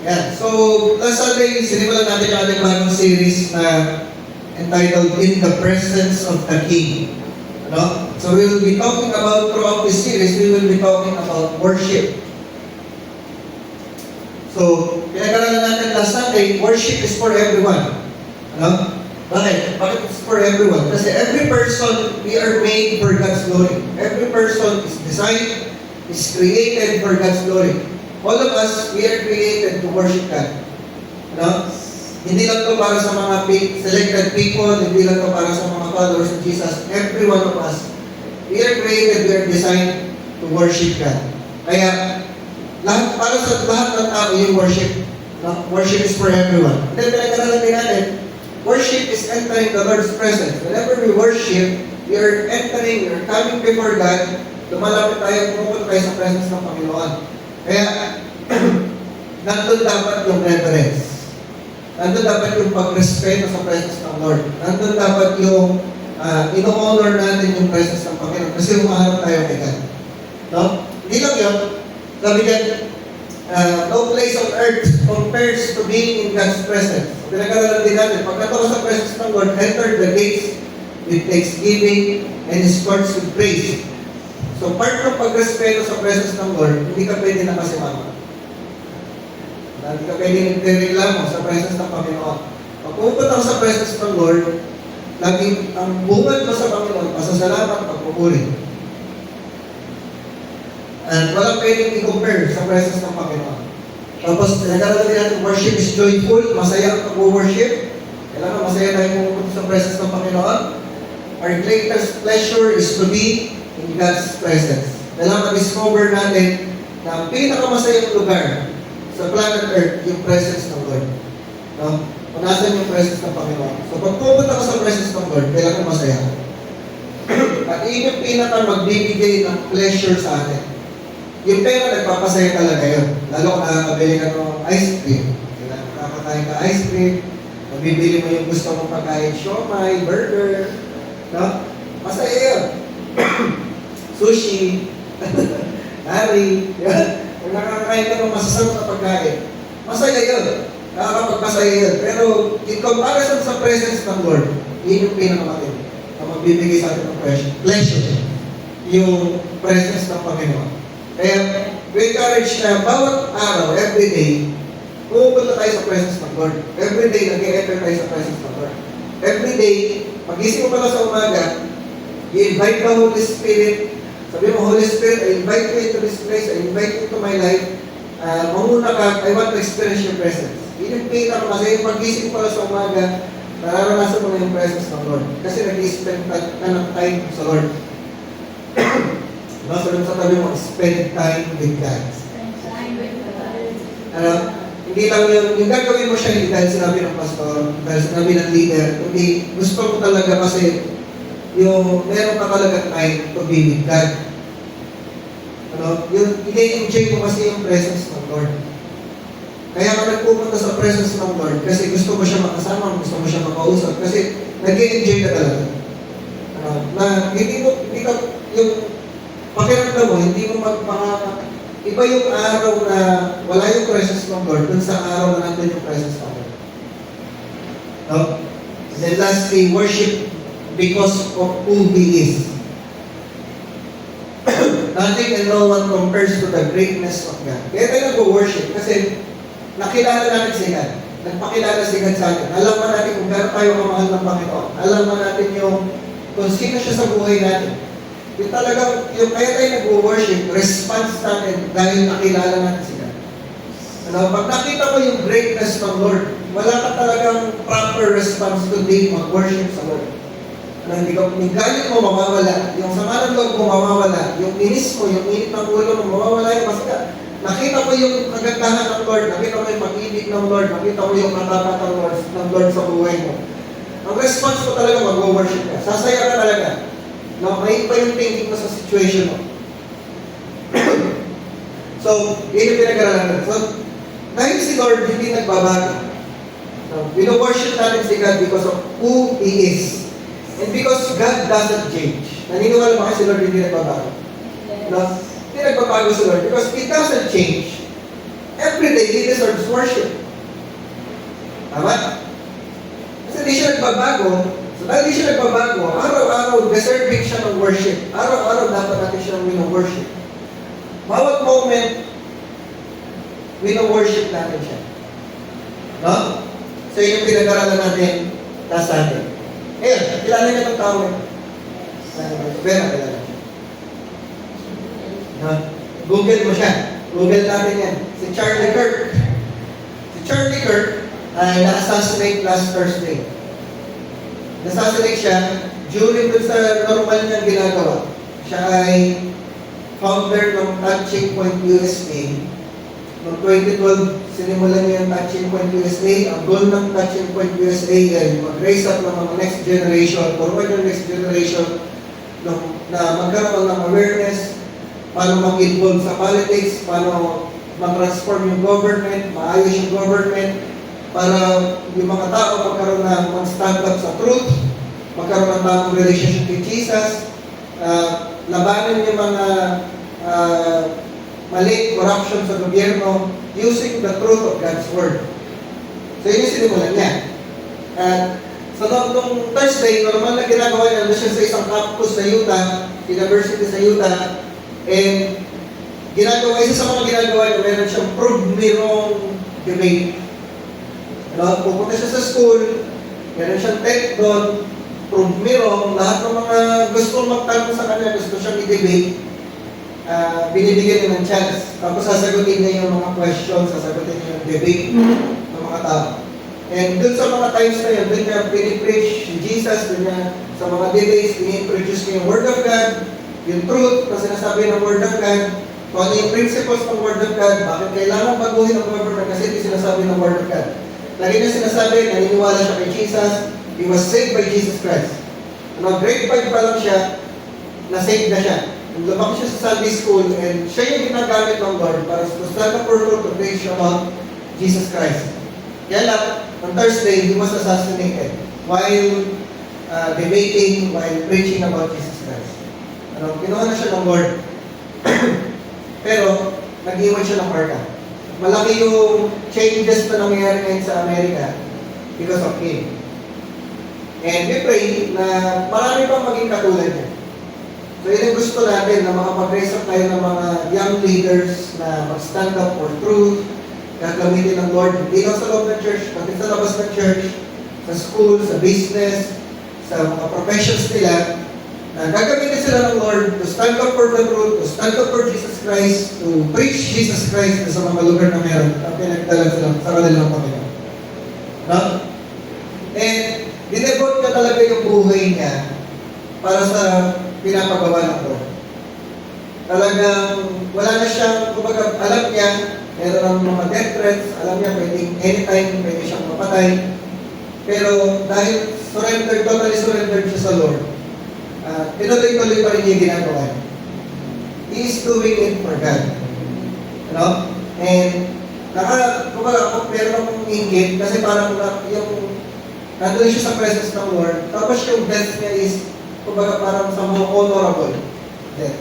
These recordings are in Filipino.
Yan. So, last Sunday, sinimulan natin yung ating bagong series na entitled In the Presence of the King. Ano? So, we will be talking about, throughout this series, we will be talking about worship. So, pinag-aralan natin last Sunday, worship is for everyone. Ano? Bakit? Bakit it's for everyone? Kasi every person, we are made for God's glory. Every person is designed, is created for God's glory. All of us, we are created to worship God. No? Hindi lang to para sa mga selected people, hindi lang to para sa mga followers of Jesus. Every one of us, we are created, we are designed to worship God. Kaya, para sa lahat ng tao yung worship. No? Worship is for everyone. Then, pinag-aralan din natin, worship is entering the Lord's presence. Whenever we worship, we are entering, we are coming before God, lumalapit tayo, pumupunta tayo sa presence ng Panginoon. Kaya, nandun dapat yung reverence. Nandun dapat yung pagrespeto sa presence ng Lord. Nandun dapat yung ino-honor natin yung presence ng Panginoon kasi umaharap tayo kay God. No? Hindi lang yun. Sabi niyan, no place on earth compares to being in God's presence. So, pinag-aralan din natin, pag nato sa presence ng Lord, enter the gates with thanksgiving and His courts with praise. So, part ng pagrespeto sa presence ng Lord, hindi ka pwede nakasimama. Hindi ka pwede nagre-reklamo sa presence ng Panginoon. Pag pupunta ka sa presence ng Lord, laging ang bungad mo sa Panginoon, pasasalamat, pagpupuri. And walang pwedeng i-compare sa presence ng Panginoon. Tapos, nagkakaroon din natin, worship is joyful, masaya ang pag-worship. Kailangan masaya tayo pumunta sa presence ng Panginoon. Our greatest pleasure is to be in God's presence. Kailangan ma-discover natin na ang pinakamasayang lugar sa planet Earth, yung presence ng Lord. No? Kung nasan yung presence ng Panginoon. So, pag pupunta ka sa presence ng Lord, kailangan masaya. At yun yung magbibigay ng pleasure sa atin. Yung pera, nagpapasaya talaga yun. Lalo kung nakakabili ka ng ice cream. Nakakakain ka ice cream, mabibili mo yung gusto mong pagkain, siomai, burger, no? Masaya yun. Sushi, hari, yan. Kung nakakakain ka ng masasarap na pagkain, masaya yun. Nakakapagpasaya yun. Pero, in comparison sa presence ng Lord, yun yung pinakamatindi na magbibigay sa atin ng pleasure. Yung presence ng Panginoon. Kaya, we encourage na bawat araw, every day, pupunta tayo sa presence ng Lord. Every day, nag-e-enter tayo sa presence ng Lord. Every day, pag-isip mo pala sa umaga, i-invite the Holy Spirit. Sabi mo, Holy Spirit, I invite you into this place. I invite you to my life. Mamuna ka, I want to experience your presence. Yun yung pinaka kasi yung pag-isip mo pala sa umaga, nararanasan mo na yung presence ng Lord. Kasi nag-i-spend ka ng time sa Lord. Sabi sa tabi mo, spend time with God. Hindi lang yung gagawin mo siya, hindi dahil sinabi ng pastor, dahil sinabi ng leader, hindi gusto mo talaga kasi yung meron ka talaga time to be with God. Yung i-enjoy mo kasi yung presence ng Lord. Kaya ka nagpupunta sa presence ng Lord kasi gusto mo siya makasama, gusto mo siya makausap, kasi nag-i-enjoy ka talaga. Na hindi ka, yung pakiramdam mo, hindi mo iba yung araw na wala yung presence ng Lord dun sa araw na nandun yung presence ng Lord. No? And then lastly, worship because of who He is. Nothing and no one compares to the greatness of God. Kaya tayo nag-worship kasi nakilala natin si God. Nagpakilala si God sa atin. Alam mo natin kung gano'n tayo kamahal ng Panginoon. Alam mo natin kung sino siya sa buhay natin. Yung talagang, kaya tayo nag-worship, response natin dahil nakilala natin si God. Pag nakita mo yung greatness ng Lord, wala ka talagang proper response kundi mag-worship sa Lord. Yung galit mo mawawala, yung sama ng loob mo mawawala, yung inis mo, yung init ng ulo mo mawawala yung basta. Nakita mo yung kagandahan ng Lord, nakita mo yung pag-ibig ng Lord, nakita mo yung katapat ng Lord sa buhay mo. Ang response mo talaga mag-worship ka. Sasaya ka talaga. May iba yung thinking mo sa situation mo. So, yun yung pinag-aralan natin. So, dahil si Lord hindi nagbabago. So, worship natin si God because of who He is. And because God doesn't change. Naniniwala ba kayo si Lord hindi nagbabago? No? Hindi nagbabago si Lord because He doesn't change. every day he deserves worship. Tama? Kasi di siya nagbabago. So dahil di siya nagbabago, araw-araw deserving siya ng worship. Araw-araw dapat natin siyang wino-worship. Bawat moment, wino-worship natin siya. No? So yun yung pinag-aralan natin last Sunday. Ngayon, kilala niya itong tao. Vera, kilala siya. No? Google mo siya. Google natin yan. Si Charlie Kirk. Si Charlie Kirk ay na-assassinate last Thursday. Na-assassinate siya during dun sa normal niyang ginagawa. Siya ay founder ng Touching Point USA. Noong 2012, sinimulan niya yung Touching Point USA. Ang goal ng Touching Point USA ay mag-raise up ng mga next generation, forward ng next generation, na magkaroon ng awareness, paano mag-involve sa politics, paano mag-transform yung government, maayos yung government, para yung mga tao magkaroon ng mag-stand up sa truth, magkaroon ng tamang relationship with Jesus, labanan yung mga mali, corruption sa gobyerno, using the truth of God's Word. So yun yung sinimulan niya. So nung Thursday, normal na ginagawa niya, nandun siya sa isang campus sa Utah, university sa Utah, and isa sa mga ginagawa niya, meron siyang prove me wrong debate. Pupunta siya sa school, meron siyang tent doon, prove me wrong, lahat ng mga gusto magtanong sa kanya, gusto siyang i-debate, binibigyan niya ng chance. Tapos sasagutin niya yung mga questions, sasagutin niya yung debate ng mga tao. And dun sa mga times na yun, dun niya pinipreach si Jesus, dun niya sa mga debates, ini-introduce niya yung Word of God, yung truth na sinasabi ng Word of God, kung ano yung principles ng Word of God, bakit kailangan baguhin ang government kasi ito sinasabi ng Word of God. Lagi niya sinasabi, naniniwala siya kay Jesus, he was saved by Jesus Christ. Grade 5 pa lang siya, na-saved na siya. Lumaki siya sa Sunday school, and siya yung ginagamit ng Lord para to stand up for to preach about Jesus Christ. Kaya lang, on Thursday, he was assassinated while debating, while preaching about Jesus Christ. Kinuha na siya ng Lord. Pero, nag-iwan siya ng marka. Malaki yung changes na nangyayari ngayon sa Amerika because of him. And we pray na marami pang maging katulad niya. So yun yung gusto natin na makapag-raise up tayo ng mga young leaders na mag-stand up for truth, gagamitin ng Lord, hindi lang sa loob ng church, pati sa labas ng church, sa school, sa business, sa mga professions nila, na gagamitin sila ng Lord to stand up for the truth, to stand up for Jesus Christ, to preach Jesus Christ sa mga lugar na meron at pinagdala sila sa kanilang Panginoon. No? And dinevote ka talaga yung buhay niya para sa pinapagawa ng Lord. Talagang wala na siyang, kumbaga, alam niya, meron ng mga death threats, alam niya pwedeng anytime, pwede siyang mapatay. Pero dahil totally surrendered siya sa Lord, tinuloy-tuloy pa rin yung ginagawa niya. He is doing it for God. And, kumbaga, meron akong inggit, kasi parang yung, nandun siya sa presence ng Lord, tapos yung death niya is, kumbaga, parang sa mga honorable death.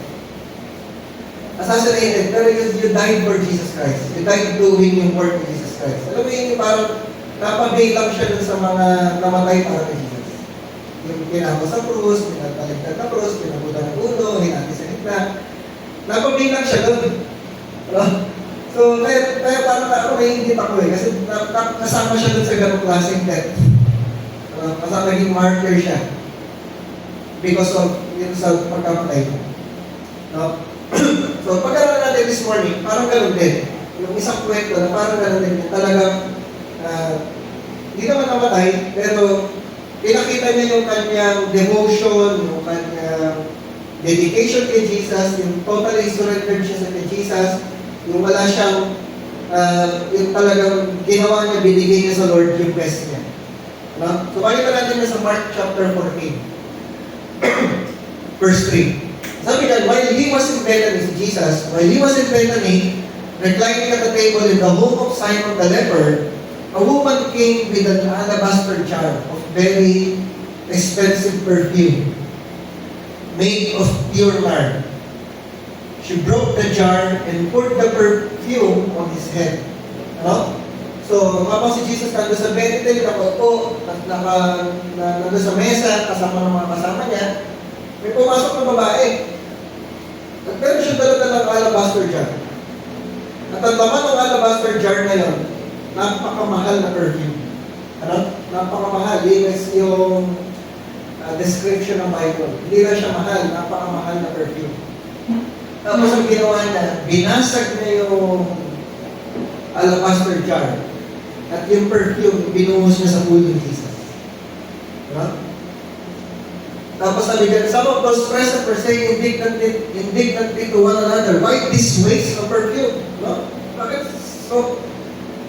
Assassinated, pero you died for Jesus Christ. You died doing yung work of Jesus Christ. Alam mo yun, parang napabay lang siya dun sa mga namatay para kay Jesus. Yung pinako sa krus, pinagpaligtad na krus, pinabutan ng ulo, hinati sa gitna. Napabay lang siya dun. So, kaya parang ako naiingit ako kasi kasama siya dun sa ganong klaseng death. Kasama naging martyr siya because of yun sa pagkamatay mo. So, pag-aralan natin this morning, parang gano'n din. Yung isang kwento na parang gano'n din. Talagang, hindi naman namatay, pero pinakita niya yung kanyang devotion, yung kanyang dedication kay Jesus, yung totally surrendered siya sa kay Jesus, yung wala siyang, yung talagang ginawa niya, binigay niya sa Lord yung best niya. So, makita natin na sa Mark chapter 14, verse 3. Sabi niya, while he was in Bethany, Jesus, while he was in Bethany, reclining at the table in the home of Simon the leper, a woman came with an alabaster jar of very expensive perfume, made of pure nard. She broke the jar and poured the perfume on his head. Ano? So, habang si Jesus nandun sa Bethel, nakaupo, nandun sa mesa, kasama ng mga kasama niya, may pumasok na babae. At meron siya dala-dalang alabaster jar. At ang laman ng alabaster jar na yun, napakamahal na perfume. Ano? Napakamahal. Yun is yung description ng Bible. Hindi na siya mahal, napakamahal na perfume. Tapos ang ginawa niya, binasag na yung alabaster jar. At yung perfume, binuhos niya sa ulo ni Jesus. Diba? Tapos sabi niya, some of those present were saying indignantly to one another, why this waste of perfume? Diba? Bakit? So,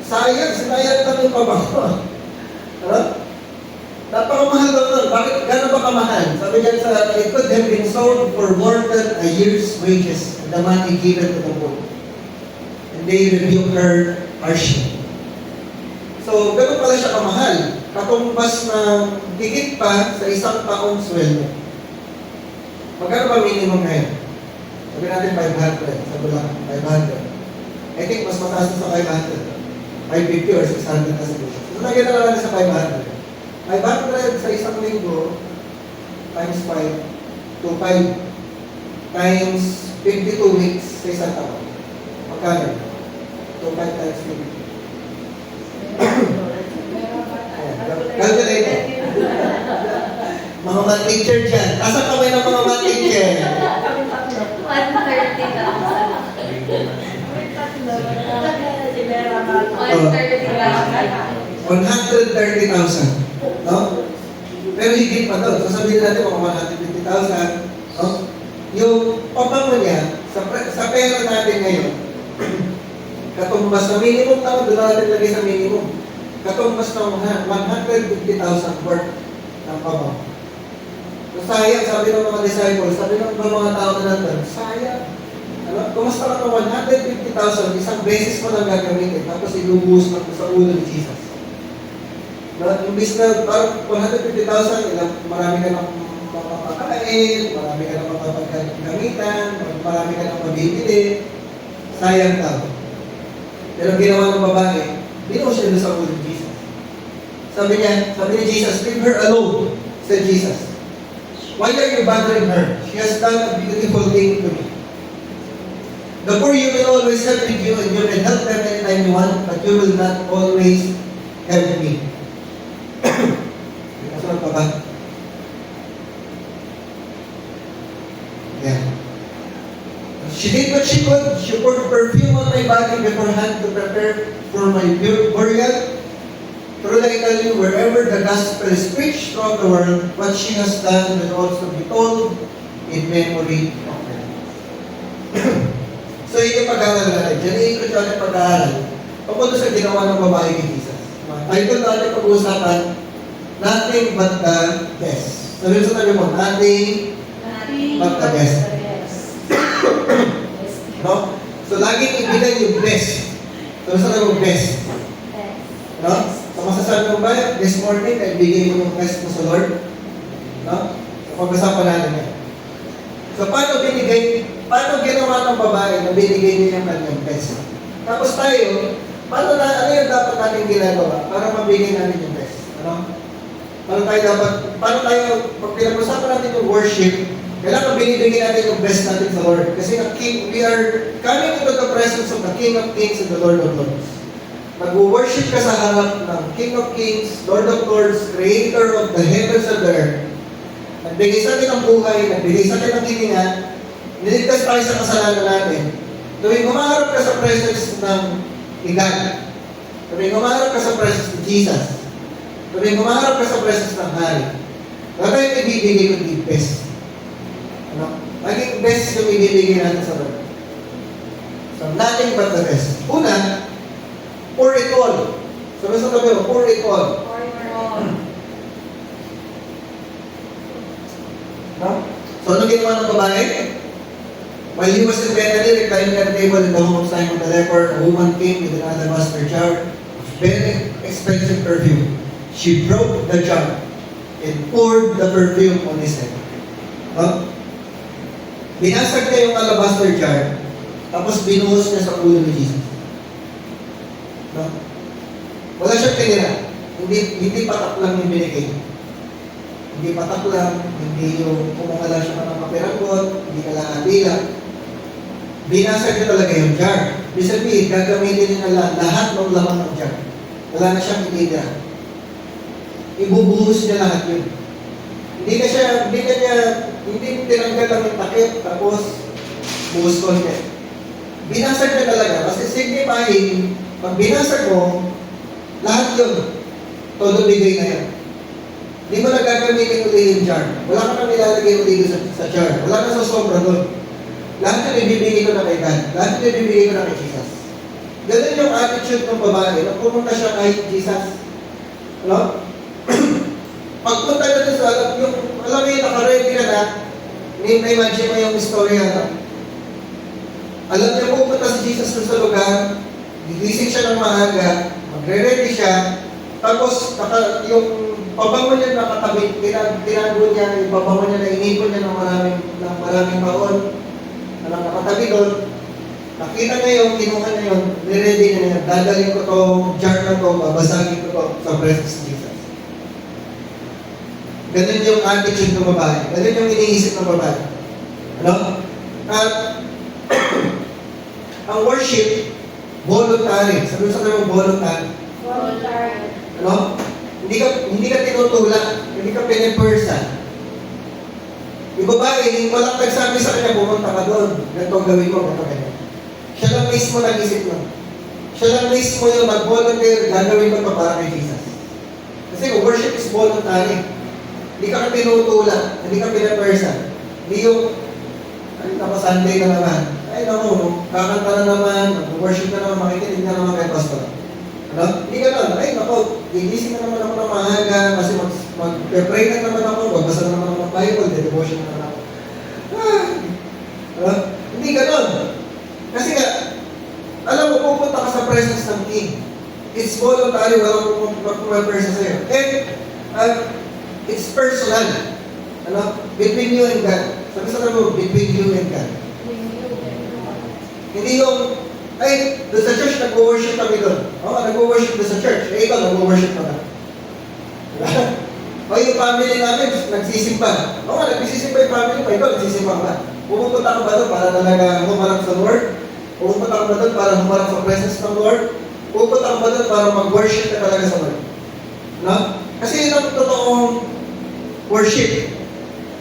sinayang lang yung pabango. Diba? Napakamahal daw nun. Bakit? Gano'n ba kamahal? Sabi niya, it could have been sold for more than a year's wages, the money given to the poor. And they rebuked her harshly. So, gano'n pala siya kamahal. Katumbas na higit pa sa isang taong sweldo. Magkano ba minimum ngayon? Sabi natin 500. Sabi lang, 500. I think mas mataas na sa 500. 550 or 600 na siguro. So, lagyan na lang natin sa 500. 500 sa isang linggo times 5 to 5 times 52 weeks sa isang taon. Magkano? 2 5 times 50. Calculator. Mga math teacher dyan. Asa kamay ng mga math teacher? 130,000. No? Pero higit pa doon. Sasabihin natin mga 150,000. No? Yung pabango niya, sa pera natin ngayon, katumbas na minimum na, doon natin lagay sa minimum. Katumbas ng 150,000 worth ng pabango. So, sayang, sabi ng mga disciples, sabi ng mga tao na nandun, sayang. Ano? Kumusta ka ng 150,000, isang beses mo lang gagamitin, tapos ilubuhos mo sa ulo ni Jesus. Imbis na parang 150,000, marami ka ng mapapakain, marami ka ng mapapagamitan, marami ka ng mabibili, sayang tao. Pero ginawa ng babae, binuhos siya sa ulo ni Jesus. Sabi ni Jesus, leave her alone, said Jesus. Why are you bothering her? She has done a beautiful thing to me. The poor you will always have with you, and you can help them anytime you want, but you will not always have me. Kasunod pa ba? Yeah. She did what she could. She poured perfume on my body beforehand to prepare for my burial. Truly I tell you, wherever the gospel is preached throughout the world, what she has done will also be told in memory of her. So yun yung pag-aaral natin. Diyan iikot yung ating pag-aaral. Papunta sa ginawa ng babae ni Jesus. Title natin pag-uusapan, nothing but the best. Sabi sa tabi mo, nothing but the best. No? So laging ibigay yung best. Sabi sa tabi mo, best. No? So masasabi mo ba, this morning, naibigay mo yung best mo sa Lord? No? So pag-usapan natin yan. So paano ginawa ng babae na binigay niya yung kanyang best? Tapos tayo, ano yung dapat natin ginagawa para mabigay natin yung best? Ano? Paano tayo, pag pinag-usapan natin yung worship, kailangan binibigay natin yung best natin sa Lord. Kasi we are coming into the presence of the King of Kings and the Lord of Lords. Mag-worship ka sa harap ng King of Kings, Lord of Lords, Creator of the heavens and the earth. Nagbigay sa atin ng buhay, nagbigay sa atin ng hininga, niligtas tayo sa kasalanan natin. Tuwing humaharap ka sa presence ng God, tuwing humaharap ka sa presence ni Jesus, tuwing humaharap ka sa presence ng Hari, wala tayong ibibigay kundi best. Ano? Laging best yung ibibigay natin sa Lord. So, nothing but the best. Una, pour it all. Sabi sa tabi mo, pour it all. No? So, ano ginawa ng babae? While he was in Bethany, reclining at the table in the home of Simon the leper, a woman came with an alabaster jar of very expensive perfume. She broke the jar and poured the perfume on his head. No? Binasag niya yung alabaster jar, tapos binuhos niya sa ulo ni Jesus. No? Wala siyang tinira. Hindi patak lang yung binigay. Hindi patak lang, hindi yung kumukala siya ng mapiranggot, hindi kalahatila. Binasag niya talaga yung jar. Ibig sabihin, gagamitin niya lahat ng laman ng jar. Wala na siyang itira. Ibubuhos niya lahat yun. Hindi tinanggal lang yung takip, tapos buhos ko niya. Binasag niya talaga, kasi signifying, pag binasag mo, lahat yun, todo bigay na yan. Hindi mo na gagamitin ulit yung jar. Wala ka nang nilalagay ulit sa jar. Wala ka sa sobra doon. Lahat yun ibibigay ko na kay God. Lahat yun ibibigay ko na kay Jesus. Ganun yung attitude ng babae. Nung pumunta siya kay Jesus, no? Pagpunta na doon sa, alam mo yun, nakaready ka na, na-imagine mo yung istorya na. Alam niya pupunta si Jesus doon sa lugar, gigising siya ng maaga, magre-ready siya, tapos yung pabango niya nakatabi, tinago niya, yung pabango niya na inipon niya ng maraming baon, na nakatabi doon. Nakita niya yung, kinuha niya yun, niready niya, dadalhin ko to, jar na to, babasagin ko to sa presence ni Jesus. Ganun yung attitude ng babae. Ganun yung iniisip ng babae. Ano? At ang worship, voluntary. Sabi sa kayo, voluntary. Voluntary. Ano? Hindi ka tinutulak, hindi ka pinipersa. Yung babae, walang nagsabi sa kanya, pumunta ka doon. Ganito ang gawin mo, ganito ganyan. Siya lang mismo nag-isip mo. Siya lang mismo yung mag-volunteer, gagawin mo ito para kay Jesus. Kasi worship is voluntary. Hindi ka tinutulak, hindi ka pinapersa. Hindi yung, tapos Sunday na naman. Ay naku, kakanta na naman, worship na naman, makikinig na naman kay pastor. Ano? Hindi ka nun. Ay naku, gigising na naman ako ng maaga kasi mag-pray na naman ako, magbasa na naman ako ng Bible, devotion na naman ako. Ano? Hindi ka nun. Kasi nga, alam mo, pupunta ka sa presence ng King. It's voluntary, walang magpumapersa sa'yo. And, it's personal. Ano? Between you and God. Sabi sa mo, between you and God. Hindi yung, ay, doon sa church, nag-worship kami doon. Oo, nag-worship doon sa church. Eh, ikaw, nag-worship ka na. O, yung family namin, nagsisimba. Oo, nagsisimba yung family mo. Ikaw, nagsisimba ka. Pupunta ka ba doon para talaga humarap sa Lord? Pupunta ka ba doon para humarap sa presence ng Lord? Pupunta ka ba doon para mag-worship ka talaga sa Lord? No? Kasi yun ang totoong worship.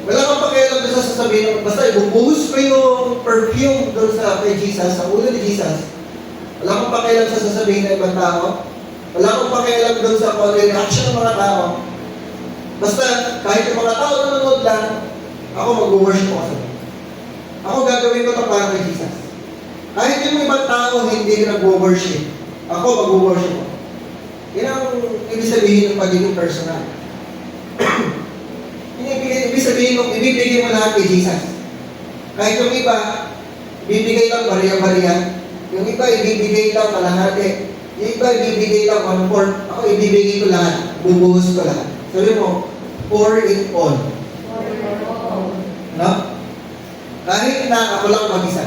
Wala kang pakialam doon sa sasabihin. Basta ibubuhos ko yung perfume doon sa kay Jesus, sa ulo ni Jesus. Wala kang pakialam sa sasabihin ng ibang tao. Wala kang pakialam doon sa reaction ng mga tao. Basta kahit yung mga tao nanonood lang, ako mag-worship ko sa ako gagawin ko ito para kay Jesus. Kahit yung ibang tao hindi nag-worship, ako mag-worship ko. Yan ang ibig sabihin ng pagiging personal. Ibig sabihin ng ibibigay mo lahat kay Jesus. Kahit yung iba, ibibigay lang bariya-bariya. Yung iba, ibibigay lang kalahati. Yung iba, ibibigay lang 1/4. Ako, ibibigay ko lahat. Bubuhos ko lahat. Sabi mo, pour it all. No? Kahit na ako lang mag-isa.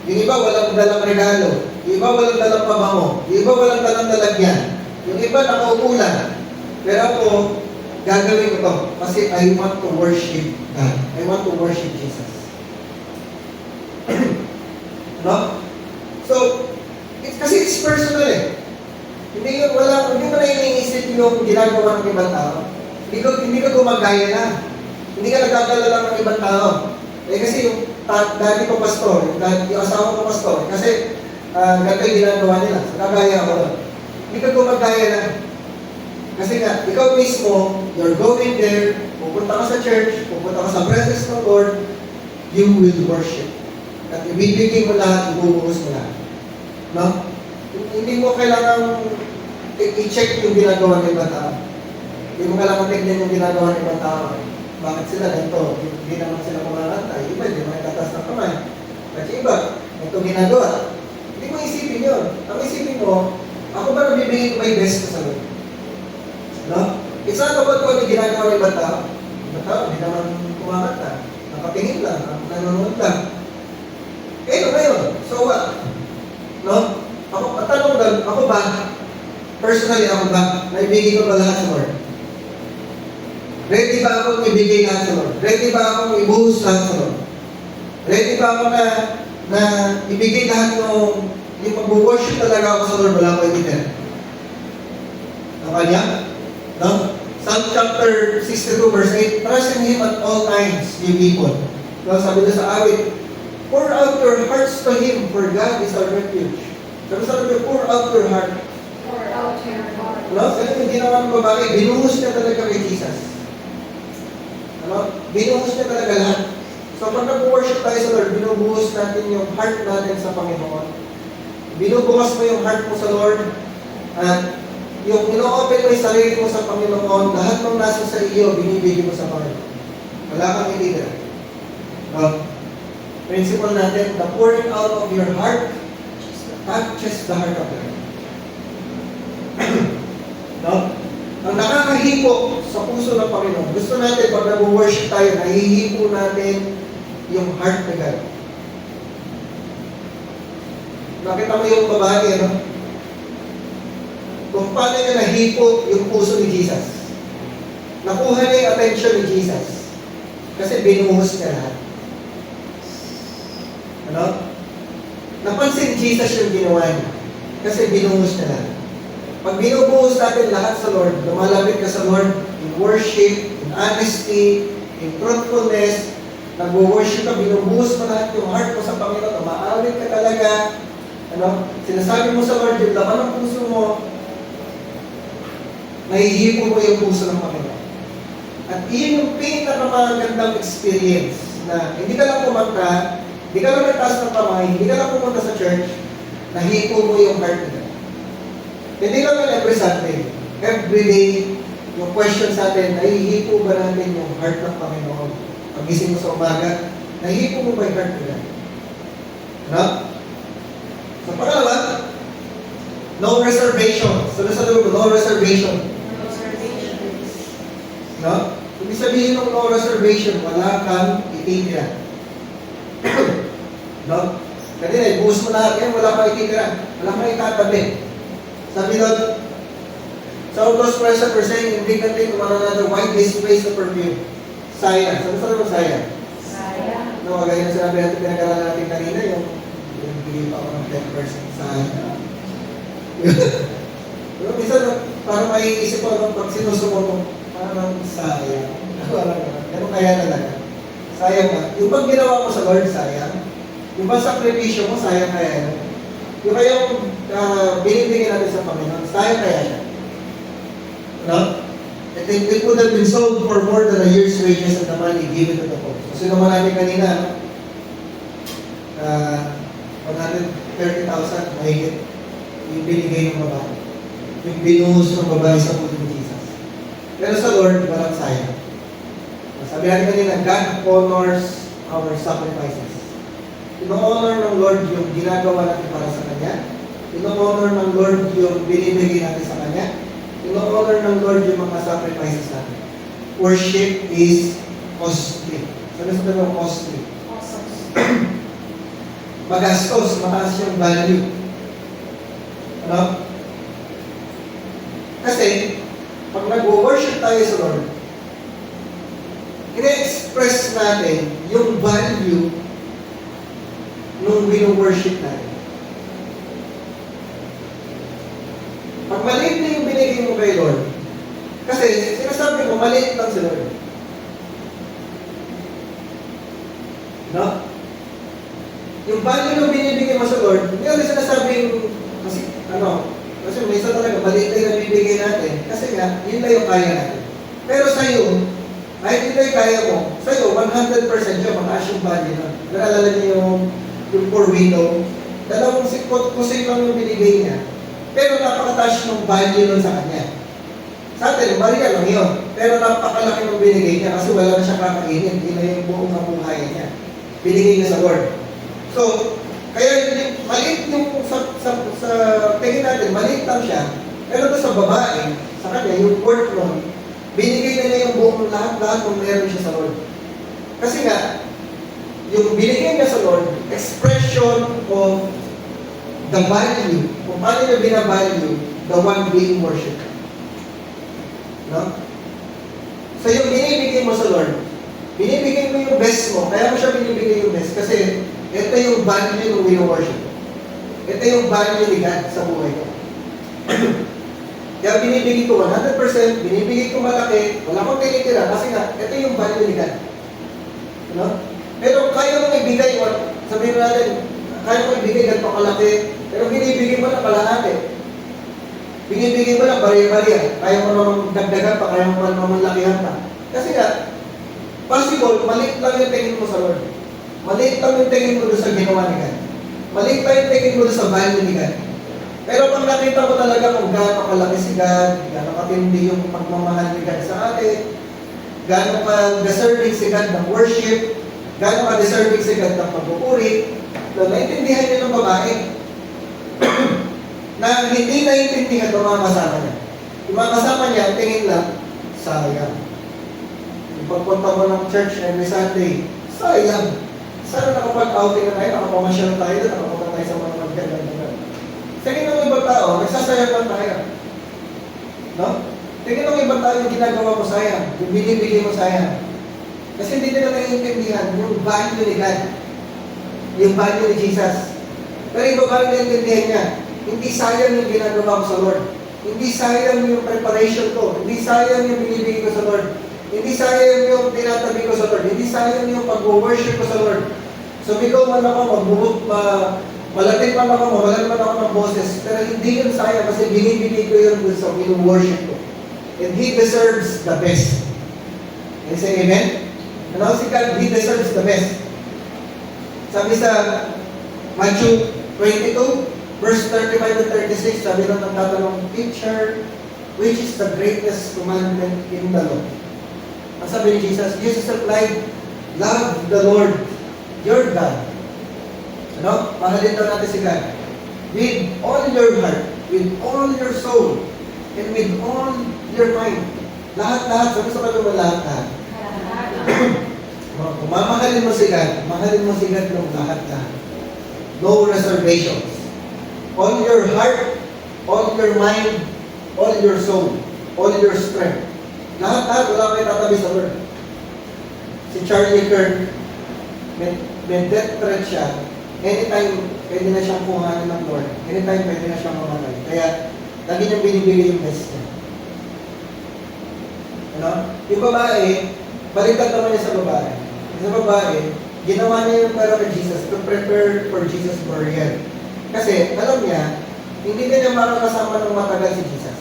Yung iba, walang dalang regalo. Yung iba, walang dalang pabango. Yung iba, walang dalang lalagyan. Yung iba, nakaupo lang. Pero ako, gagawin ko to. Kasi I want to worship God. I want to worship Jesus. No? So, kasi it's personal eh. Hindi mo na iniisip yung ginagawa ng ibang tao. Hindi ka gumagaya na. Hindi ka nagdadala lang ng ibang tao. Eh kasi yung daddy ko pastor, yung asawa ko pastor, kasi ganito yung ginagawa nila. So, kagaya ako lang. Hindi ka gumagaya na. Kasi nga, ikaw mismo, you're going there, pupunta ka sa church, pupunta ka sa presence ng Lord, you will worship. At ibibigay mo lahat, ibubuhos mo lahat. No? Hindi mo kailangan i-check yung ginagawa ng ibang tao. Hindi mo kailangan tignan yung ginagawa ng ibang tao. Bakit sila ganito? Hindi naman sila kumakanta. Iba, hindi naman nagtatas ng kamay. Kasi iba, ito ginagawa. Hindi mo isipin yun. Ang isipin mo, ako ba nabibigay ko may best ko sa Lord? No? It's not about kung ano ginagawa ng ibang tao. Ibang tao, hindi naman kumakanta. nakatingin lang, nanonood lang. Eh, ano ngayon? So what? No? Ako, tanong lang, ako ba? Personally, ako ba? Naibigay ko ba lahat sa Lord? Ready ba akong ibigay lahat sa Lord? Ready ba akong ibuhos lahat sa Lord? Ready ba ako na ibigay lahat ng yung mag-worship talaga ako sa Lord, wala ko ititira? Ang kanya? No? Psalm chapter 62 verse 8, trust in Him at all times, you people. No, sabi na sa awit, pour out your hearts to Him, for God is our refuge. Sabi niyo, pour out your heart. Pour out your heart. No? Kasi yung ginawa ng babae, binuhos niya talaga kay Jesus. Ano? Binuhos niya talaga lahat. So pag nag-worship tayo sa Lord, binubuhos natin yung heart natin sa Panginoon. Binubukas mo yung heart mo sa Lord. At yung ino-open mo yung sarili mo sa Panginoon, lahat ng nasa sa iyo, binibigay mo sa Panginoon. Wala kang ilira. Principle natin, the pouring out of your heart touches the heart of God. No? Ang nakakahipo sa puso ng Panginoon, gusto natin pag nag-worship tayo, nahihipo natin yung heart ni God. Nakita mo yung babae, ano? Kung paano niya nahipo yung puso ni Jesus. Nakuha niya yung attention ni Jesus. Kasi binuhos niya lahat. Ano? Napansin ni Jesus yung ginawa niya. Kasi binuhos niya lahat. Pag binubuhos natin lahat sa Lord, lumalapit ka sa Lord in worship, in honesty, in truthfulness, nag-worship ka, binubuhos mo lahat yung heart mo sa Panginoon, umaawit ka talaga, ano? Sinasabi mo sa Lord, yung laman ng puso mo, nahihipo mo yung puso ng Panginoon. At iyon yung pinakamagandang experience na hindi ka lang kumanta, hindi ka lang nagtaas ng kamay, hindi ka lang pumunta sa church, nahihipo mo yung heart nila. Hindi lang every Sunday. Every day, yung question sa atin, nahihipo ba natin yung heart ng Panginoon? Pagising mo sa umaga, nahihipo mo ba yung heart nila? Ano? Sa pangalawa, no reservation. So, nasa dulo, no reservation. No? Ibig sabihin ng no reservation, wala kang ititira. No? Kanina, ibuhos mo lahat yan, wala kang ititira. Wala kang itatabi. Sabi doon, so those present were saying indignantly to one another, why this waste of perfume? Sayang. Sabi sa naman sayang? Sayang. No, kagaya na sinabi natin, pinag-aralan natin kanina, yung bigay pa ako ng 10% sayang. Pero minsan, parang may isip ko, pag sinusumo mo, parang sayang. Pero kaya talaga. Sayang ka. Yung pag ginawa mo sa Lord, sayang. Yung pag sakripisyo mo, sayang kaya yun. Yung kayong binibigyan natin sa Panginoon, sayang kaya siya. No? It would have been sold for more than a year's wages and the money given to the poor. Kasi naman natin kanina, 130,000 mahigit yung binigay ng babae. Yung binuhos ng babae sa puso ni Jesus. Pero sa Lord, walang sayang. Sabi natin kanina, God honors our sacrifices. Ino-honor ng Lord yung ginagawa natin para sa Kanya. Ino-honor ng Lord yung binibigay natin sa Kanya. Ino-honor ng Lord yung mga sacrifices natin. Worship is costly. Sabi sa tayo, costly. Magastos, mataas yung value. Ano? Kasi, pag nag-worship tayo sa Lord, ina-express natin yung value nung wino-worship natin. Pag maliit na yung binigay mo kay Lord, kasi sinasabi mo, maliit lang si Lord. No? Yung value nung binibigay mo sa Lord, hindi ako sinasabing, kasi may isa talaga, maliit na yung nabibigay natin, kasi nga, yun na yung kaya natin. Pero sa'yo, kahit yun na yung kaya mo, sa'yo, 100% siya, mataas yung value na. Naalala niyo yung poor widow, dalawang kusing lang yung binigay niya, pero napakataas ng value nun sa kanya. Sa atin, Maria lang yun, pero napakalaki ng binigay niya kasi wala na siya kakainin, hindi na yung buong nabuhay niya. Binigay niya sa Lord. So, kaya maliit yung sa tingin natin, maliit lang siya, pero doon sa babae, sa kanya, yung worth nun, binigay na niya yung buong lahat-lahat kung meron siya sa Lord. Kasi nga, yung binigay niya sa Lord, expression of the value, kung paano niya binavalue the one being worshipped. No? So yung binibigay mo sa Lord, binibigay mo yung best mo, kaya mo siya binibigay yung best, kasi ito yung value ng wino-worship. Ito yung value ni God sa buhay ko. Kaya binibigay ko 100%, binibigay ko malaki, wala akong tinitira, kasi nga, ito yung value ni God. No? Pero kaya mong ibigay, sabihin natin, kaya mong ibigay ganito kalaki, pero binibigay mo na kalahati. Binibigay mo na bariya-bariya, kaya mo naman dagdagan pa, kaya mo naman lakihan pa. Kasi nga, possible, maliit lang yung tingin mo sa Lord. Maliit lang yung tingin mo doon sa ginawa ni God. Maliit lang yung tingin mo doon sa value ni God. Pero pag nakita mo talaga kung gaano kalaki si God, gaano katindi yung pagmamahal ni God sa atin, gaano ka-deserving si God ng worship, gaano ka-deserving si God ng pagpupuri, na naintindihan niya ng babae na hindi naintindihan ng mga kasama niya. Yung mga kasama niya, tingin lang, sayang. Yung pagpunta mo ng church every Sunday, sayang. Sana nakapag-outing na tayo, nakapamasyal tayo, nakapunta tayo sa mga magkaganda. Tingin ng ibang tao, nagsasayang lang tayo. No? Tingin ng ibang tao yung ginagawa mo sayang, yung binibigay mo sayang. Kasi hindi nila naiintindihan yung value ni God, yung value ni Jesus. Pero iba ba naiintindihan niya? Hindi sayang yung ginagawa ko sa Lord. Hindi sayang yung preparation ko. Hindi sayang yung binibigay ko sa Lord. Hindi sayang yung tinatabi ko sa Lord. Hindi sayang yung pag-worship ko sa Lord. So, ikaw man ako, malating man ako, mawalan man ako ng boses, pero hindi yun sayang kasi binibigay ko yun sa worship ko. And He deserves the best. Can you say amen? And also, God, He deserves the best. Sabi sa Matthew 22, verse 35 to 36, sabi nung nagtatanong, Teacher, which is the greatest commandment in the law? Ang sabi ni Jesus, Jesus replied, love the Lord, your God. Ano? Mahalin daw natin si God. With all your heart, with all your soul, and with all your mind. Lahat-lahat. Sabi sa kanila lahat-lahat. Kung mamahalin mo si God, mahalin mo si God ng lahat-lahat. No reservations. All your heart, all your mind, all your soul, all your strength. Lahat-lahat, wala kayo tatabi sa Lord. Si Charlie Kirk, may death threat siya. Anytime, pwede na siyang kuhanan ng Lord. Anytime, pwede na siyang mamatay. Kaya, lagi niyang binibigay yung best niya. Ano? Yung babae, baliktad naman niya sa babae. Sa babae, ginawa niya yung para kay Jesus to prepare for Jesus' burial. Kasi, alam niya, hindi niya makakasama ng matagal si Jesus.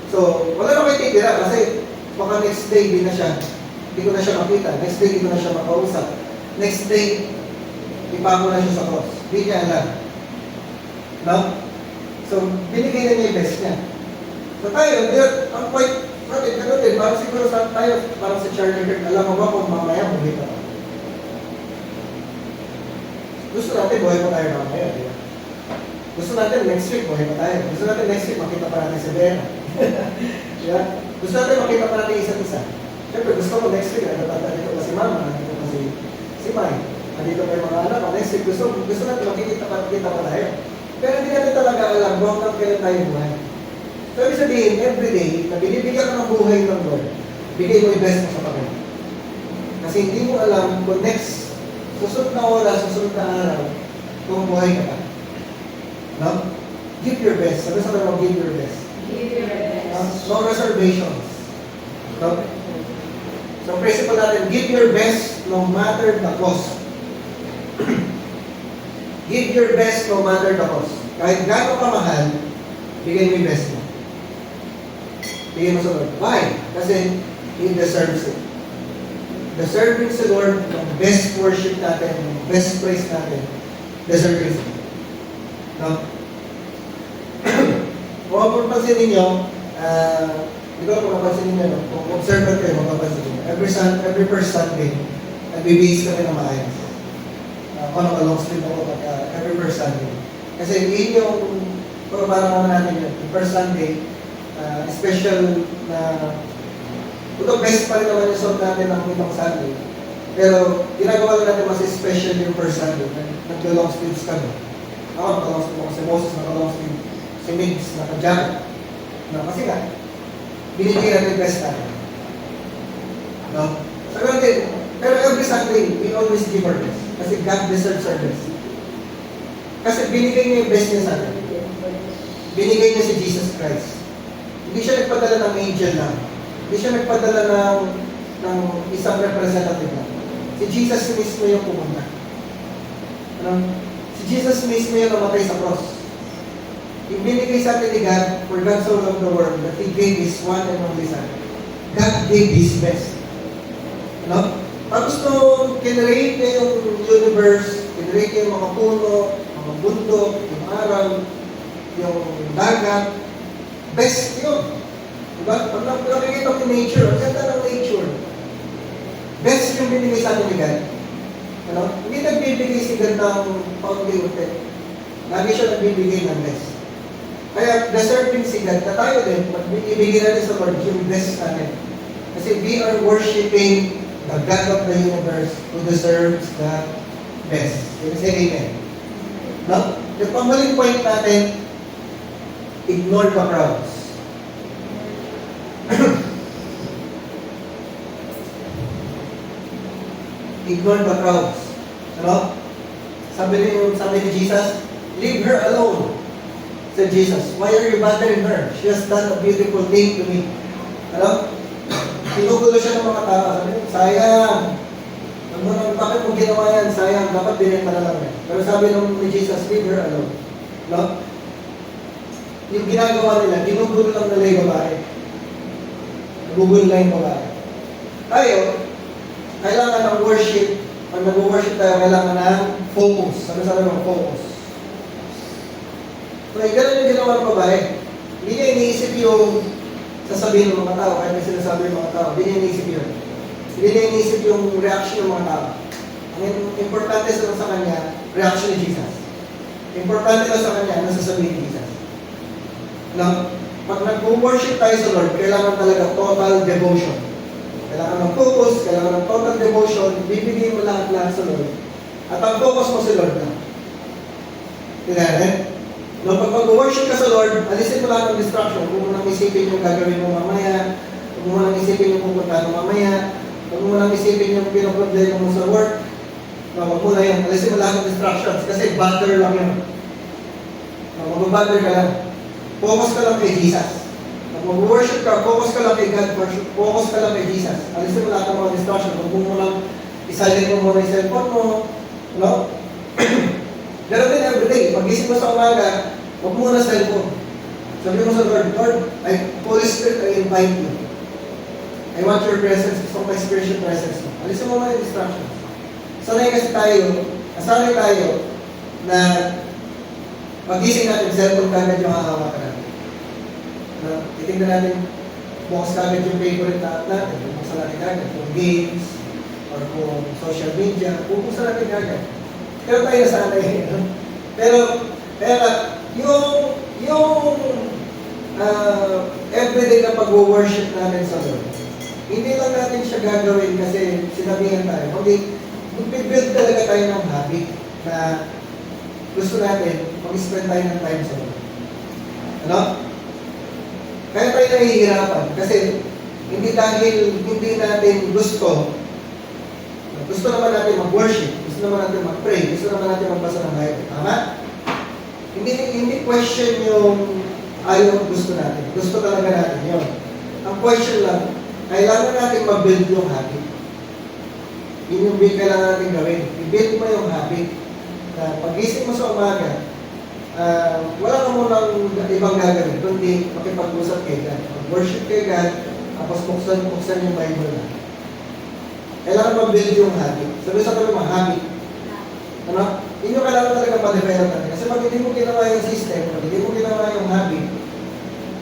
So, wala na may titira kasi baka next day, hindi ko na siya makita. Next day, hindi ko na siya makausap. Next day, ipango na siya sa cross. Hindi niya alam. No? So, binigay na niya yung best niya. So tayo, ang point, bakit gano'n din, parang siguro sa tayo, parang sa Charlie Kirk, alam mo ba kung mamaya buhay ka? Gusto natin buhay pa tayo mamaya, di ba? Gusto natin next week buhay pa tayo. Gusto natin next week makita pa natin si Bea. Yeah? Gusto natin makita pa natin isa't isa. Siyempre, gusto mo next week, nandito pa si Mama, nandito pa si Mai, nandito pa yung mga anak ko. Next week, gusto natin makikita pa tayo. Pero hindi natin talaga alam kung hanggang kailan tayo buhay. So, ibig sabihin, everyday, na binibigyan ka ng buhay ng Lord, bigay mo yung best mo sa Panginoon. Kasi hindi mo alam kung next, susunod na oras, susunod na araw, kung buhay ka pa. No? Give your best. Sabi sa mga give your best. Give your best. No reservations. No? So, principle natin, give your best no matter the cost. Give your best no matter the cost. Kahit gaano ka mahal, bigay mo yung best mo. Bigay mo sa Lord. Why? Kasi He deserves it. Deserving sa Lord ng best worship natin, ng best praise natin. Deserving it. No? Kung mapapansin ninyo, hindi ko kung mapapansin ninyo, no? Kung observant kayo, mapapansin ninyo. Every first Sunday, nagbibihis kami ng maayos. Ako nang long sleep ako every first Sunday. Kasi yun yung, parang natin yun, yung first Sunday, special na, ito best pa rin naman yung song natin ng itong Sunday. Pero ginagawa lang natin mas special yung first Sunday. Nag-long sleeves kami. Ako, naka-long sleeves ako. Si Moses, naka-long sleeves. Si Migs, naka-jacket. No, kasi nga, binibigyan natin yung best natin. No? So, ganun din. Pero every Sunday, we always give our best. Kasi God deserves our best. Kasi binigay niya yung best niya sa atin. Binigay niya si Jesus Christ. Hindi siya nagpadala ng angel lang. Hindi siya nagpadala ng isang representative lang. Si Jesus mismo yung pumunta. Ano? Si Jesus mismo yung namatay sa cross. Yung binigay sa atin ni God, for God so loved the world, that He gave His one and only Son. God gave His best. Ano? Tapos nung kinreate niya yung universe, kinreate niya yung mga puno, mga bundok, yung araw, yung dagat, best yun. Diba? Pag nakikita ko yung nature, ang ganda ng nature. Best yung binigay sa atin ni God. Ano? Hindi nagbibigay si God ng paunti-unti. Lagi siya nagbibigay ng best. Kaya deserving si God na tayo din, ibigay natin sa Lord yung best natin. Kasi we are worshiping the God of the universe who deserves the best. Can you say amen? No? Yung pangmaling point natin, ignore the crowds. Ignore the crowds. Ano? Sabi ni Jesus, leave her alone. Said Jesus, why are you bothering her? She has done a beautiful thing to me. Ano? Pinugulo siya ng mga tao. Sabi niya, sayang. Bakit mo ginawa yan? Sayang. Dapat binenta na lang yan. Pero sabi ni Jesus, leave her alone. No? Yung ginagawa nila, ginugulo lang nila yung babae. Nagugulo lang yung babae. Tayo, kailangan ng worship. Pag nag-worship tayo, kailangan ng focus. Ano sabi mo? Focus. So, ganun yung ginawa ng babae. Hindi niya iniisip yung sasabihin ng mga tao, kahit may sinasabi ng mga tao. Hindi niya iniisip yun. Hindi niya iniisip yung reaction ng mga tao. Ang importante sa kanya, reaction ni Jesus. Importante lang sa kanya, ano sasabihin ni Jesus. Now, pag nag-worship tayo sa Lord, kailangan talaga total devotion. Kailangan ng focus, kailangan ng total devotion, bibigay mo lahat-lahat sa Lord. At ang focus mo si Lord na. Tingnan, no, pag mag-worship ka sa Lord, alisin mo lahat ng distraction. Huwag mo nang isipin yung gagawin mo mamaya, huwag mo nang isipin yung pupunta mo mamaya, huwag mo nang isipin yung pinaproblema mo sa work. No, huwag mo na yun, alisin mo lahat ng distractions, kasi bother lang yun. No, mag-bother ka lang. Focus ka lang kay Jesus. Pag mag-worship ka, focus ka lang kay God, focus ka lang kay Jesus. Alisin mo lahat ng mga distraction. Huwag mo nang isalin mo muna yung cellphone mo. No? Ganun din everyday. Pag-isip mo sa umaga, huwag mo na cellphone. Sabi mo sa Lord, Lord, Holy Spirit, I invite you. I want your presence. Gusto ko my spiritual presence mo. Alisin mo muna yung distractions. Nasanay tayo na pag-ising natin, cellphone kagad yung hahawakan natin. Titignan natin, bukas kagad yung favorite natin. Buksan natin kagad. Kung games, or kung social media, buksan natin kagad. Pero tayo nasanay. Pero yung everyday na pag-worship natin sa Lord, hindi lang natin siya gagawin kasi sinabihan tayo. Kundi, mag-build talaga tayo ng habit na gusto natin mag-spend tayo ng time sa Lord. Ano? Kaya tayo nahihirapan kasi hindi dahil hindi natin gusto naman natin mag-worship, gusto naman natin mag-pray, gusto naman natin magbasa ng Bible. Tama? Hindi question yung ayaw gusto natin. Gusto talaga natin yun. Ang question lang, kailangan natin mag-build yung habit. Yun yung kailangan natin gawin. I-build mo yung habit. Pag-isip mo sa umaga, wala ka munang ibang gagawin, kundi makipag-usap kay God. Mag-worship kay God, tapos buksan yung Bible na. Kailangan mag-build yung habit. Sabi sa kanya, habit. Ano? Yun yung kailangan talaga ma-develop natin. Kasi pag hindi mo ginawa yung system, pag hindi mo ginawa yung habit,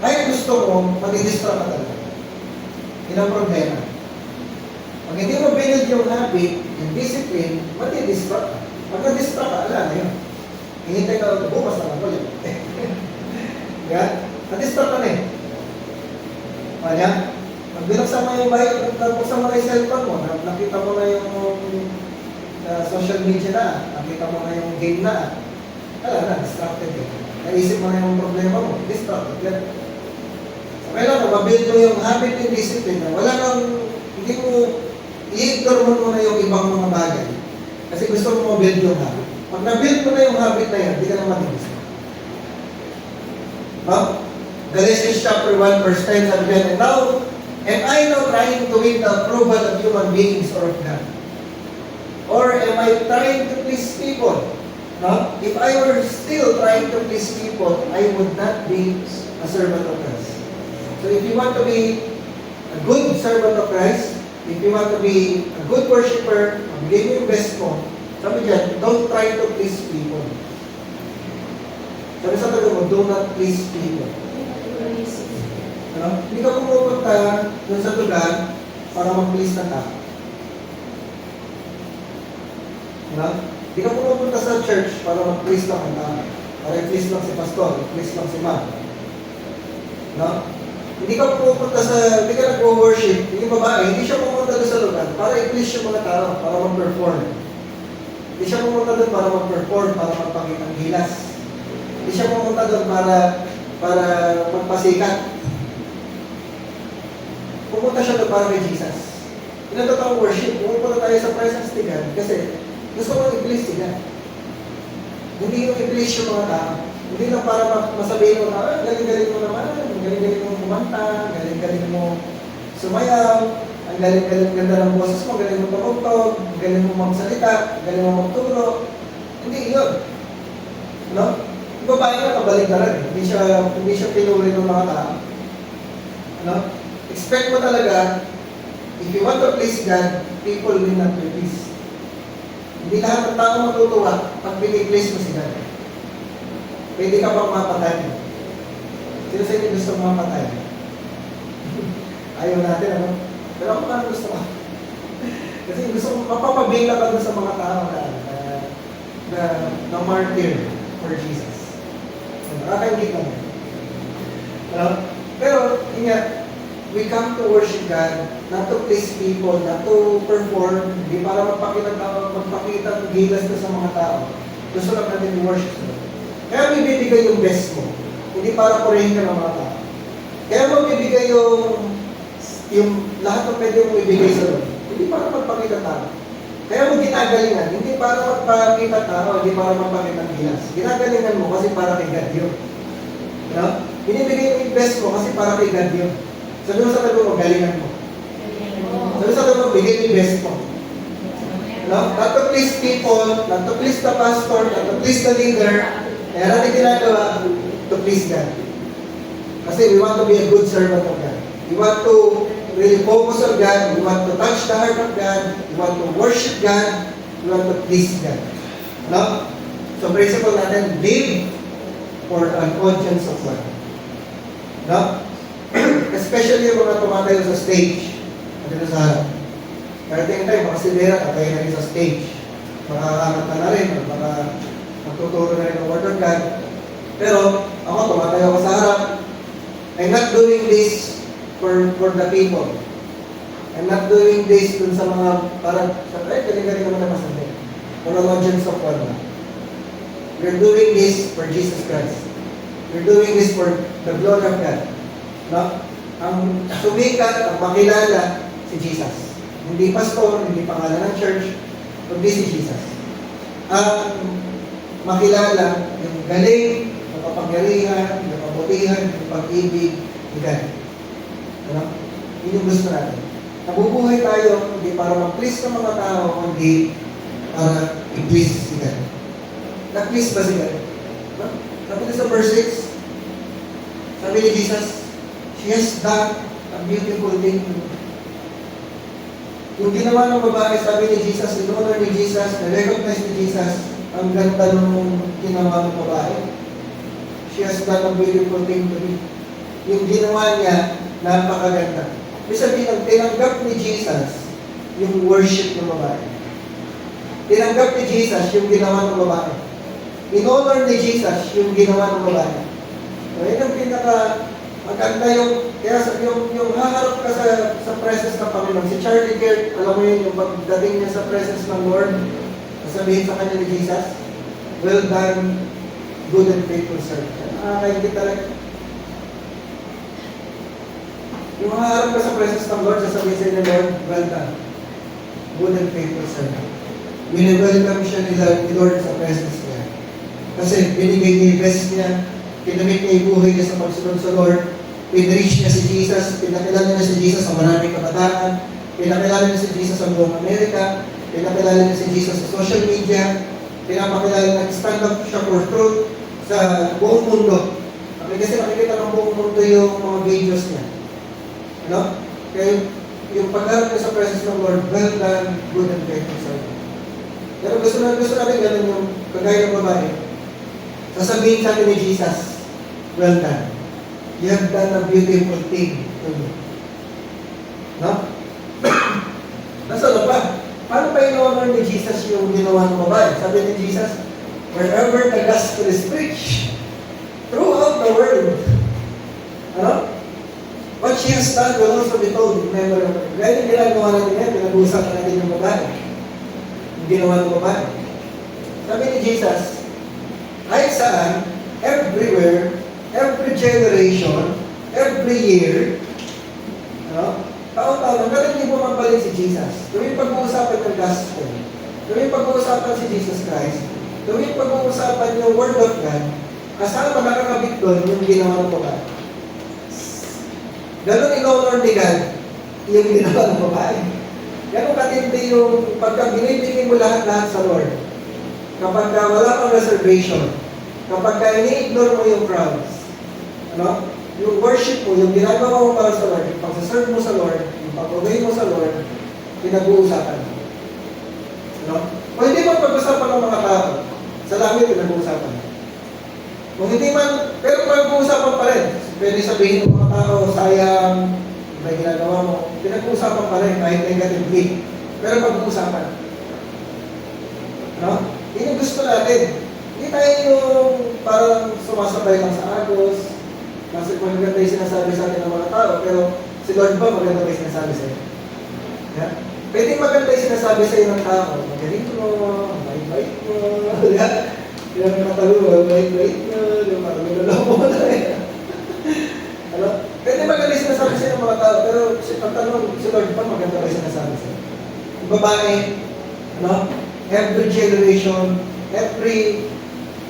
kahit gusto mo, mag-distract ka talaga. Yun ang problema. Pag hindi mo build yung habit, yung discipline, mag-distract ka. Pag na-distract ka, ala na yun. Hihintay ka, bukas na lang ulit. Yan? Na-distract ka na eh. Kaya, pag binuksan mo yung Bible, nabuksan mo na yung cellphone mo, nakita mo na yung social media na, nakita mo na yung game na, wala na, distracted eh. Naisip mo na yung problema mo, distracted yan. So, kailangan mabuild mo yung habit and discipline na wala kang, hindi mo, i-ignore mo muna yung ibang mga bagay. Kasi gusto mo mabuild yung habit. Pag na-build mo na yung habit na yan, hindi ka na matinis. No? Galatians chapter 1 verse 10 sabi yan, and now, am I now trying to win the approval of human beings or of God? Or am I trying to please people? No? If I were still trying to please people, I would not be a servant of Christ. So if you want to be a good servant of Christ, if you want to be a good worshiper, magbigay mo yung best mo, sabi dyan, don't try to please people. Sabi sa tagal mo, do not please people. Ano? Hindi ka pumupunta dun sa lugar para mag-please na tao. Ano? Hindi ka pumupunta sa church para mag-please lang ang tao. Para i-please lang si pastor, i-please lang si ma'am. No? Hindi ka pumupunta sa, hindi ka nag-worship, yung babae, hindi siya pumunta doon sa lugar para i-please yung mga tao, para mag-perform. Hindi siya pumunta doon para mag-perform, para magpakita ng gilas. Hindi siya pumunta doon para magpasikat. Pumunta siya doon para kay Jesus. Yun ang totoong worship. Pumunta tayo sa presence ni God kasi gusto mo i-please si God. Hindi yung i-please yung mga tao. Hindi lang para masabihin mo na, galing-galing mo naman, galing-galing mo kumanta, galing-galing mo sumayaw, ang galing-galing ganda ng boses mo, galing mo tumugtog, galing mo magsalita, galing mo magturo. Hindi yun. No? Yung babae nga kabaligtaran eh. Hindi siya pinuri ng mga tao. No? Expect mo talaga, if you want to please God, people will not be pleased. Hindi lahat ng tao matutuwa pag piniplease mo si God. Pwede ka pang mapatay. Sino sa inyo gusto mapatay? Ayaw natin, ano? Pero ako parang gusto ko. Kasi gusto ko, mapapabila ka dun sa mga tao na martyr for Jesus. Nakakaingit lang. Ano? Pero, yun nga, we come to worship God, not to please people, not to perform, hindi para magpakita ng gilas na sa mga tao. Gusto lang natin i-worship God. Kaya may bibigay yung best mo, hindi para purihin ka ng mga tao. Kaya mo bibigay yung lahat ng pwede mo ibigay sa Lord, hindi para magpakita tao. Kaya mo ginagalingan, hindi para magpakita tao, hindi para magpakita ng gilas. Ginagalingan mo kasi para kay God yun. You know? Binibigay mo yung best mo kasi para kay God yun. Sabi mo sa tabi mo, galingan mo. Sabi sa tabi mo, bigay mo yung best mo. No? Not to please people, not to please the pastor, not to please the leader. Kaya natin ginagawa to please God. Kasi we want to be a good servant of God. We want to really focus on God. We want to touch the heart of God. We want to worship God. We want to please God. No? So principle natin, live for an audience of God. No? Especially yung mga tumatayo sa stage. At sa harap. Karating tayo, makasidera, katayo na rin sa stage. Makakakanta na rin, magtuturo na rin ng Word of God. Pero, ako, tumatayo ako sa harap. I'm not doing this for the people. I'm not doing this dun sa mga, parang, galing-galing naman na masabi. For an audience of God. We're doing this for Jesus Christ. We're doing this for the glory of God. No? Ang sumikat, ang makilala, si Jesus. Hindi pastor, hindi pangalan ng church, kundi si Jesus. Ang makilala, yung galing, yung kapangyarihan, yung kabutihan, yung pag-ibig, ni God. Ano? Yun yung gusto natin. Nabubuhay tayo, hindi para mag-please ng mga tao, kundi para i-please si God. Na-please ba si God? No? Sabi sa verse 6, sabi ni Jesus, she has done a beautiful thing. Yung ginawa ng babae, sabi ni Jesus, in-honor ni Jesus, na-recognize ni Jesus, ang ganda nung ginawa ng babae. She has done a beautiful thing to me. Yung ginawa niya, napakaganda. Ibig sabihin, tinanggap ni Jesus yung worship ng babae. Tinanggap ni Jesus yung ginawa ng babae. In-honor ni Jesus yung ginawa ng babae. So, yun ang maganda yung haharap ka sa presence ng Panginoon. Si Charlie Kirk, alam mo yun, yung pagdating niya sa presence ng Lord, sabihin sa kanya ni Jesus, well done, good and faithful servant. Nakakaingit talaga. Yung haharap ka sa presence ng Lord, sasabihin sa inyo, Lord, well done, good and faithful servant. Wini-welcome siya ni Lord sa presence niya. Kasi binigay niya yung best niya, pinamit niya yung buhay niya sa pagsunod sa Lord, pinreach niya si Jesus, pinakilala niya si Jesus sa maraming kabataan, pinakilala niya si Jesus sa buong Amerika, pinakilala niya si Jesus sa social media, pinapakilala niya, stand up siya for truth sa buong mundo. Kasi nakikita ng buong mundo yung mga videos niya. Ano? Kaya yung pagharap niya sa presence ng Lord, well done, good and faithful servant. Pero gusto natin ganun yung kagaya ng babae. Sasabihin sa atin ni Jesus, well done. You have done a beautiful thing to me. No? Nasa pa? Paano pa in-honor ni Jesus yung ginawa ng babae? Sabi ni Jesus, wherever the gospel is preached, throughout the world, ano? What she has done will also be told in memory of her. Kaya yung ginagawa natin yan, pinag-uusapan natin yung babae. Yung ginawa ng babae. Sabi ni Jesus, kahit saan, everywhere, every generation, every year, ano? Taon-taon, hanggang hindi bumabalik si Jesus. Tuwing pag-uusapan ng gospel, tuwing pag-uusapan si Jesus Christ, tuwing pag-uusapan yung Word of God, kasama nakakabit doon yung ginawa ng babae. Ganon in-honor ni God yung ginawa ng babae. Ganon katindi yung pagka binibigay mo lahat-lahat sa Lord. Kapag wala kang reservation, kapag ini-ignore mo yung crowds, ano? Yung worship mo, yung ginagawa mo para sa Lord, yung pagsaserve mo sa Lord, yung pag-obey mo sa Lord, pinag-uusapan. Ano? O hindi man pag-usapan ng mga tao, sa langit pinag-uusapan. Kung hindi man, pero pag-uusapan pa rin. Pwede sabihin ng mga tao, sayang, may ginagawa mo, pinag-uusapan pa rin kahit negatively. Pero pag-uusapan. Ano? Yun yung gusto natin. Hindi tayo yung parang sumasabay lang sa agos, kasi kung maganda yung sinasabi sa atin ng mga tao, pero si Lord ba maganda ba yung sinasabi sa iyo? Yeah? Pwede maganda yung sinasabi sa iyo ng tao, magaling mo, bait-bait mo, yung mataluwa, bait-bait mo, yung marami mo na rin. Ano? Pwede maganda yung sinasabi sa iyo ng mga tao, pero pagtanong, si Lord ba maganda ba yung sinasabi sa iyo? Yung babae, ano? Every generation, every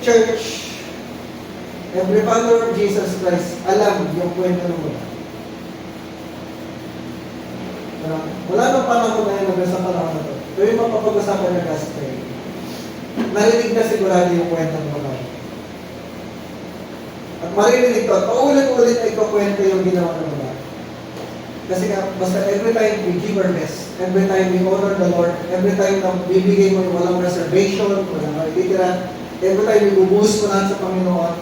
church, every follower of Jesus Christ, alam yung kwento ng babae. Wala nang panahon na yun, hanggang sa panahon na ito. Pero yung mapapag-usapan ng gospel, narinig na sigurado yung kwento ng babae. At marinig ito, at paulit-ulit na ikukwento yung ginawa ng babae. Kasi nga, basta every time we give our best, every time we honor the Lord, every time na bibigay mo yung walang reservation, walang makikitira, every time we bubuhos mo lahat sa Panginoon,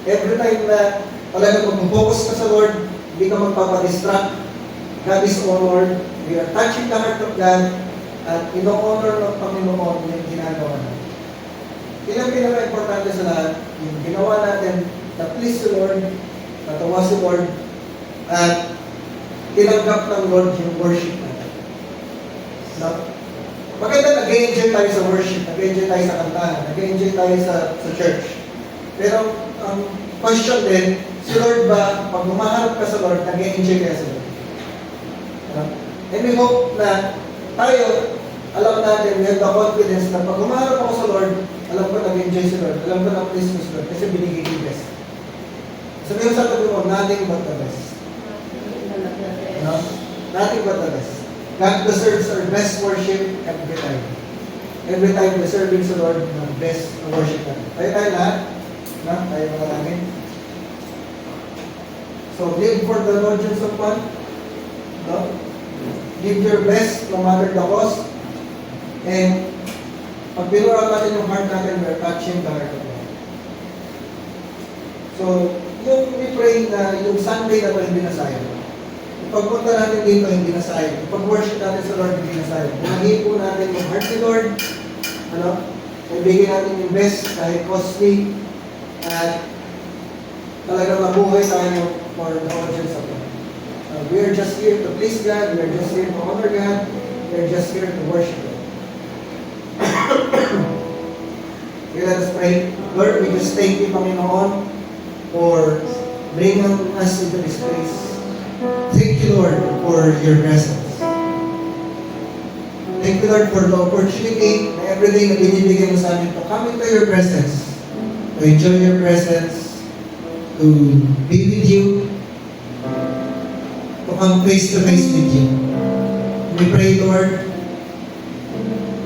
every time na talagang mag-focus ka sa Lord, hindi ka magpapadistract, God is honored, we are touching the heart of God, at ino-honor ng Panginoon yung ginagawa natin. Yun ang pinaka-importante sa lahat, yung ginawa natin, na please the Lord, natawa si Lord, at tinanggap ng Lord yung worship natin. No? Maganda nag-enjoy tayo sa worship, nag-enjoy tayo sa kantahan, nag-enjoy tayo sa church. Pero ang question din, si Lord ba, pag humaharap ka sa Lord, nag-enjoy ka sa Lord? No? And we hope na tayo, alam natin, we have the confidence na pag humaharap ako sa Lord, alam ko nag-enjoy si Lord, alam ko na-please mo si Lord, kasi binigay ko yung best. Sabihin sa tabi mo, nothing but the best. No? Nothing but the best. God deserves our best worship every time. Every time we're serving sa Lord, the best worship natin. Tayo lahat. No? Tayo mga namin. So, live for the Lord Jesus of one. No? Give your best no matter the cost. And pag pinura natin yung heart natin, we're touching the heart of God. So, yung we pray na yung Sunday na ito hindi na sayang. Pagpunta natin dito, hindi na sayang. Pag-worship natin sa Lord, hindi na sayang. Nahipo natin yung heart ni Lord. Ano? Ibigay natin yung best kahit costly. At talagang mabuhay tayo for the audience of God. We are just here to please God. We are just here to honor God. We are just here to worship God. Okay, let us pray. Lord, we just thank you, Panginoon, for bringing us into this place. Thank you, Lord, for your presence. Thank you, Lord, for the opportunity na everyday na binibigyan mo sa amin to come into your presence, to enjoy your presence, to be with you, to come face to face with you. We pray, Lord,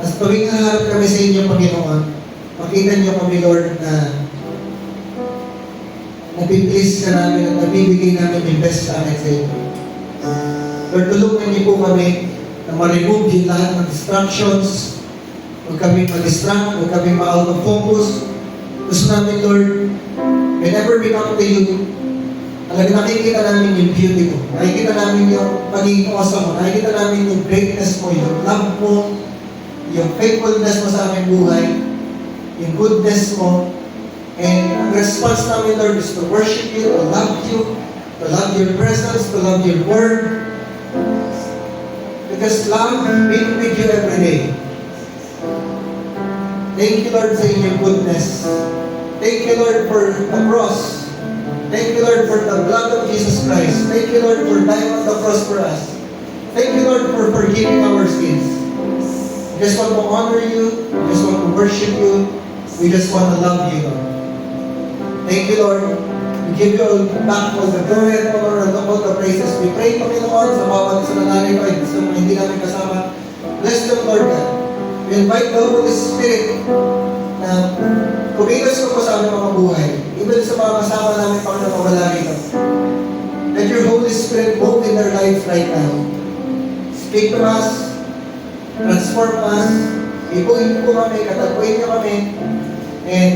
as tuwing haharap kami sa inyo, Panginoon, makita niyo kami, Lord, na napiplease ka namin at nabibigay namin yung best sa amin sa inyo. Lord, tulungan niyo po kami na ma-remove yung lahat ng distractions. Huwag kami ma-distract, huwag kami ma-out of focus. Gusto namin, Lord, whenever we come to you, talagang nakikita namin yung beauty mo. Nakikita namin yung pagiging awesome mo. Nakikita namin yung greatness mo, yung love mo, yung faithfulness mo sa aming buhay, yung goodness mo. And ang response namin, Lord, is to worship you, to love your presence, to love your word. Because love being with you every day. Thank you, Lord, sa inyong goodness. Thank you, Lord, for the cross. Thank you, Lord, for the blood of Jesus Christ. Thank you, Lord, for dying on the cross for us. Thank you, Lord, for forgiving our sins. We just want to honor you. We just want to worship you. We just want to love you, Lord. Thank you, Lord. We give you all back all the glory and honor and all the praises. We pray, Panginoon, sa bawat isa na namin ay sa mga hindi namin kasama. Bless them, Lord God. We invite the Holy Spirit na kumilos ko po sa aming mga buhay. Even sa mga kasama namin, Panginoon, wala rito. Let your Holy Spirit move in their lives right now. Speak to us. Transform us. Ipuin po kami, katagpuin niyo kami. And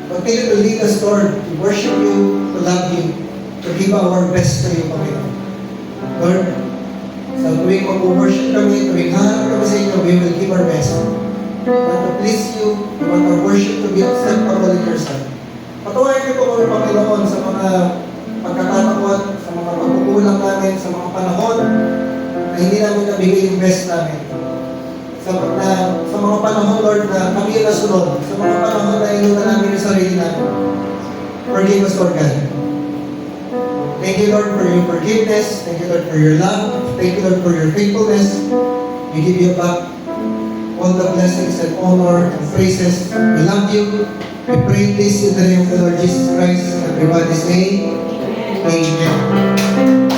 continue to lead us, Lord, to worship you, to love you, to give our best to you, Panginoon. Lord, sa tuwing mag-worship kami, tuwing hanap kami sa inyo, we will give our best. We want to please you, we want our worship to be acceptable in your sight. Patuwain niyo po kami, Panginoon, sa mga pagkatatakot, sa mga pagkukulang namin, sa mga panahon na hindi namin nabigay yung best namin. Sa mga panahon, Lord, na kami yung nasunod, sa mga panahon na inunan namin yung sarili namin. Forgive us, Lord God. Thank you, Lord, for your forgiveness. Thank you, Lord, for your love. Thank you, Lord, for your faithfulness. We give you back all the blessings and honor and praises. We love you. We pray this in the name of the Lord Jesus Christ. Everybody say, Amen.